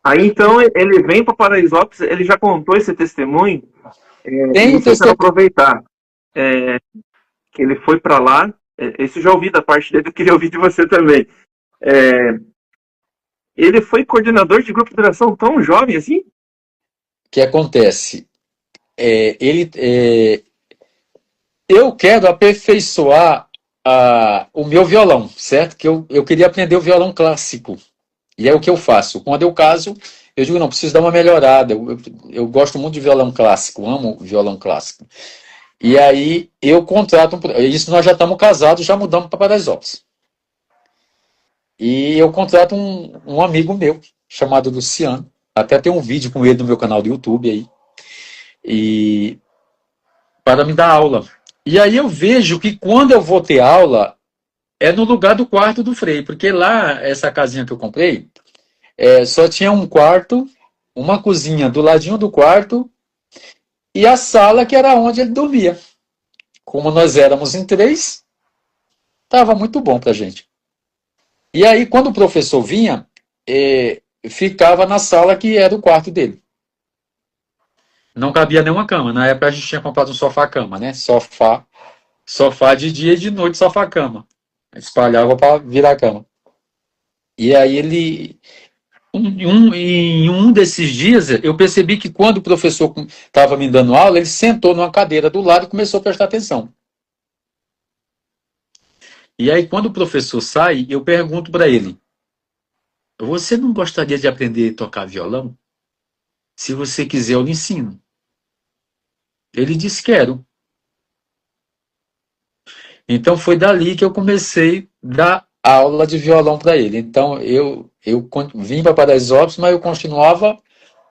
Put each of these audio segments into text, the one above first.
Aí então ele vem para Paraisópolis, ele já contou esse testemunho, Tem o isso eu quero testemunho. aproveitar, que ele foi para lá, isso eu já ouvi da parte dele, eu queria ouvir de você também. É, ele foi coordenador de grupo de oração tão jovem assim? Que acontece? Eu quero aperfeiçoar o meu violão, certo? Que eu queria aprender o violão clássico. E é o que eu faço. Quando eu caso, eu digo, não, preciso dar uma melhorada. Eu gosto muito de violão clássico, amo violão clássico. E aí eu contrato, isso nós já estamos casados, já mudamos para Paraisópolis. E eu contrato um amigo meu, chamado Luciano. Até tem um vídeo com ele no meu canal do YouTube aí. E para me dar aula. E aí eu vejo que quando eu vou ter aula, é no lugar do quarto do Frei, porque lá, essa casinha que eu comprei, só tinha um quarto, uma cozinha do ladinho do quarto e a sala que era onde ele dormia. Como nós éramos em três, estava muito bom para a gente. E aí, quando o professor vinha, ficava na sala que era o quarto dele. Não cabia nenhuma cama. Na época a gente tinha comprado um sofá-cama, né? Sofá de dia e de noite, sofá-cama. Espalhava para virar cama. E aí em um desses dias, eu percebi que quando o professor estava me dando aula, ele sentou numa cadeira do lado e começou a prestar atenção. E aí, quando o professor sai, eu pergunto para ele: você não gostaria de aprender a tocar violão? Se você quiser, eu lhe ensino. Ele disse: quero. Então foi dali que eu comecei a dar aula de violão para ele. Então eu vim para Paraisópolis, mas eu continuava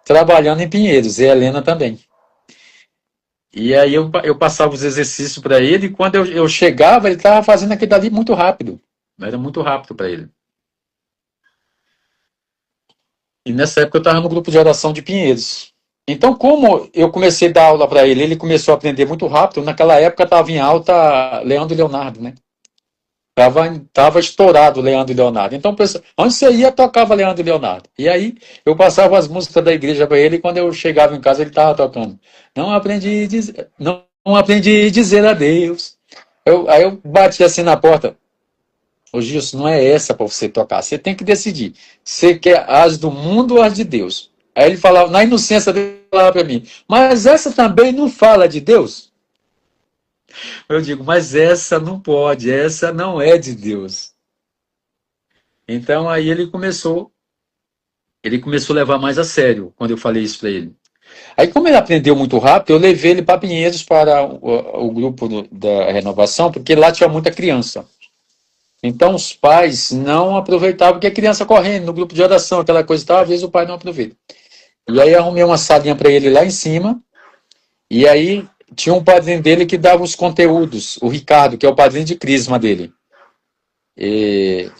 trabalhando em Pinheiros, e a Helena também. E aí eu passava os exercícios para ele, e quando eu chegava, ele estava fazendo aquilo ali muito rápido. Era muito rápido para ele. E nessa época eu estava no grupo de oração de Pinheiros. Então, como eu comecei a dar aula para ele, ele começou a aprender muito rápido. Naquela época estava em alta Leandro e Leonardo, né? Tava estourado Leandro e Leonardo. Então, onde você ia, tocava Leandro e Leonardo. E aí, eu passava as músicas da igreja para ele, e quando eu chegava em casa, ele estava tocando. Não aprendi a dizer adeus. Aí eu bati assim na porta. Ô Gilson, não é essa para você tocar. Você tem que decidir. Você quer as do mundo ou as de Deus? Aí ele falava, na inocência dele, falava para mim, mas essa também não fala de Deus? Eu digo, mas essa não pode, essa não é de Deus. Então aí ele começou a levar mais a sério quando eu falei isso para ele. Aí como ele aprendeu muito rápido, eu levei ele para Pinheiros, para o grupo da renovação, porque lá tinha muita criança. Então os pais não aproveitavam, porque a criança correndo no grupo de oração, aquela coisa e tal, às vezes o pai não aproveita. E aí arrumei uma salinha para ele lá em cima, e aí tinha um padrinho dele que dava os conteúdos, o Ricardo, que é o padrinho de crisma dele. E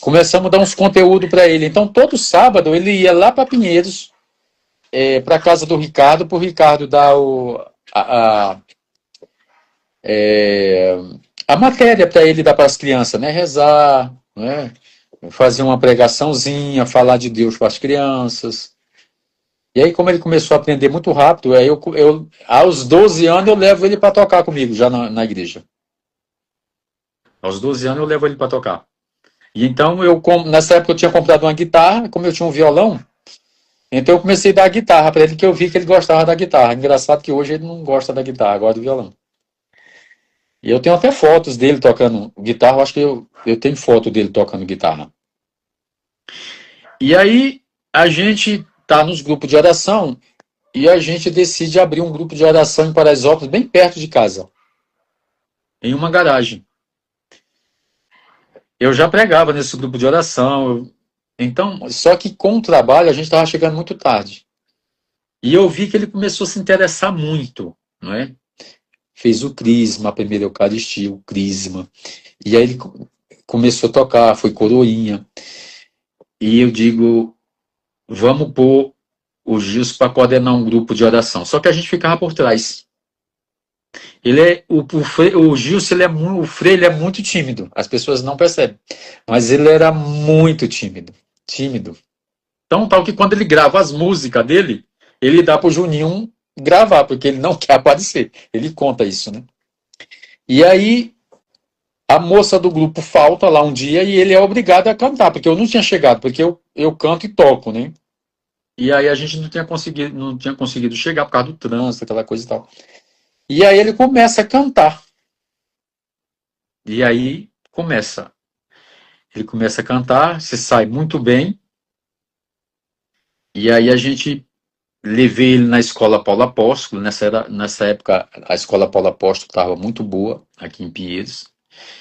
começamos a dar uns conteúdos para ele. Então, todo sábado, ele ia lá para Pinheiros, para a casa do Ricardo, para o Ricardo dar é, a matéria para ele dar para as crianças, né? Rezar, né? Fazer uma pregaçãozinha, falar de Deus para as crianças. E aí, como ele começou a aprender muito rápido, aí aos 12 anos eu levo ele para tocar comigo, já na igreja. Aos 12 anos eu levo ele para tocar. E então, nessa época eu tinha comprado uma guitarra, como eu tinha um violão, então eu comecei a dar guitarra para ele, que eu vi que ele gostava da guitarra. Engraçado que hoje ele não gosta da guitarra, gosta do violão. E eu tenho até fotos dele tocando guitarra, eu acho que eu tenho foto dele tocando guitarra. E aí, a gente tá nos grupos de oração, e a gente decide abrir um grupo de oração em Paraisópolis, bem perto de casa, em uma garagem. Eu já pregava nesse grupo de oração, então, só que com o trabalho a gente estava chegando muito tarde. E eu vi que ele começou a se interessar muito, não é? Fez o crisma, a primeira Eucaristia, o crisma. E aí ele começou a tocar, foi coroinha. E eu digo, vamos pôr o Gilson para coordenar um grupo de oração. Só que a gente ficava por trás. O Gilson, o Frei, ele é muito tímido. As pessoas não percebem. Mas ele era muito tímido. Tímido. Tão tal que quando ele grava as músicas dele, ele dá pro Juninho gravar, porque ele não quer aparecer. Ele conta isso, né? E aí a moça do grupo falta lá um dia e ele é obrigado a cantar, porque eu não tinha chegado, porque eu canto e toco, né? E aí a gente não tinha conseguido chegar por causa do trânsito, aquela coisa e tal. E aí ele começa a cantar. E aí começa. Ele começa a cantar, se sai muito bem. E aí a gente levei ele na escola Paulo Apóstolo. Nessa época a escola Paulo Apóstolo estava muito boa aqui em Pinheiros.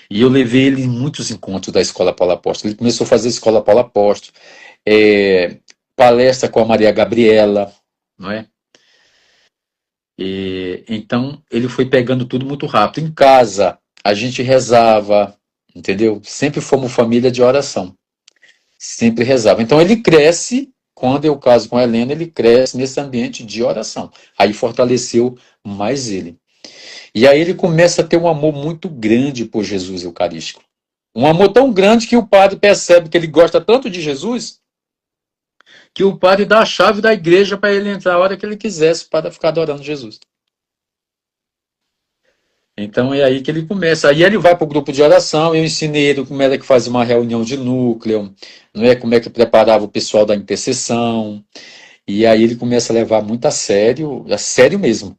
E eu levei ele em muitos encontros da escola Paulo Apóstolo. Ele começou a fazer escola Paulo Apóstolo, palestra com a Maria Gabriela, não é? Então ele foi pegando tudo muito rápido. Em casa a gente rezava, entendeu? Sempre fomos família de oração. Sempre rezava. Então ele cresce, quando eu caso com a Helena, ele cresce nesse ambiente de oração. Aí fortaleceu mais ele. E aí ele começa a ter um amor muito grande por Jesus Eucarístico. Um amor tão grande que o padre percebe que ele gosta tanto de Jesus, que o padre dá a chave da igreja para ele entrar a hora que ele quisesse para ficar adorando Jesus. Então é aí que ele começa. Aí ele vai para o grupo de oração, eu ensinei ele como era que fazia uma reunião de núcleo, não é? Como é que preparava o pessoal da intercessão. E aí ele começa a levar muito a sério mesmo.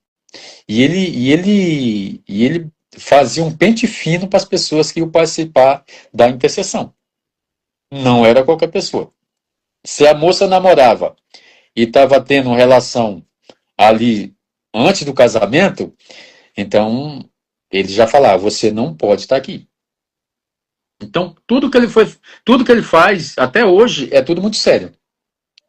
E ele fazia um pente fino para as pessoas que iam participar da intercessão. Não era qualquer pessoa. Se a moça namorava e estava tendo relação ali antes do casamento, então ele já falava, você não pode estar aqui. Então, tudo que ele faz até hoje é tudo muito sério.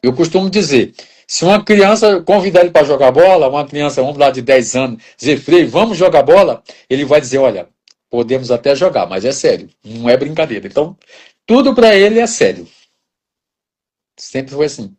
Eu costumo dizer, se uma criança convidar ele para jogar bola, uma criança, vamos lá, de 10 anos, dizer, Frei, vamos jogar bola, ele vai dizer, olha, podemos até jogar, mas é sério, não é brincadeira. Então, tudo para ele é sério. Sempre foi assim.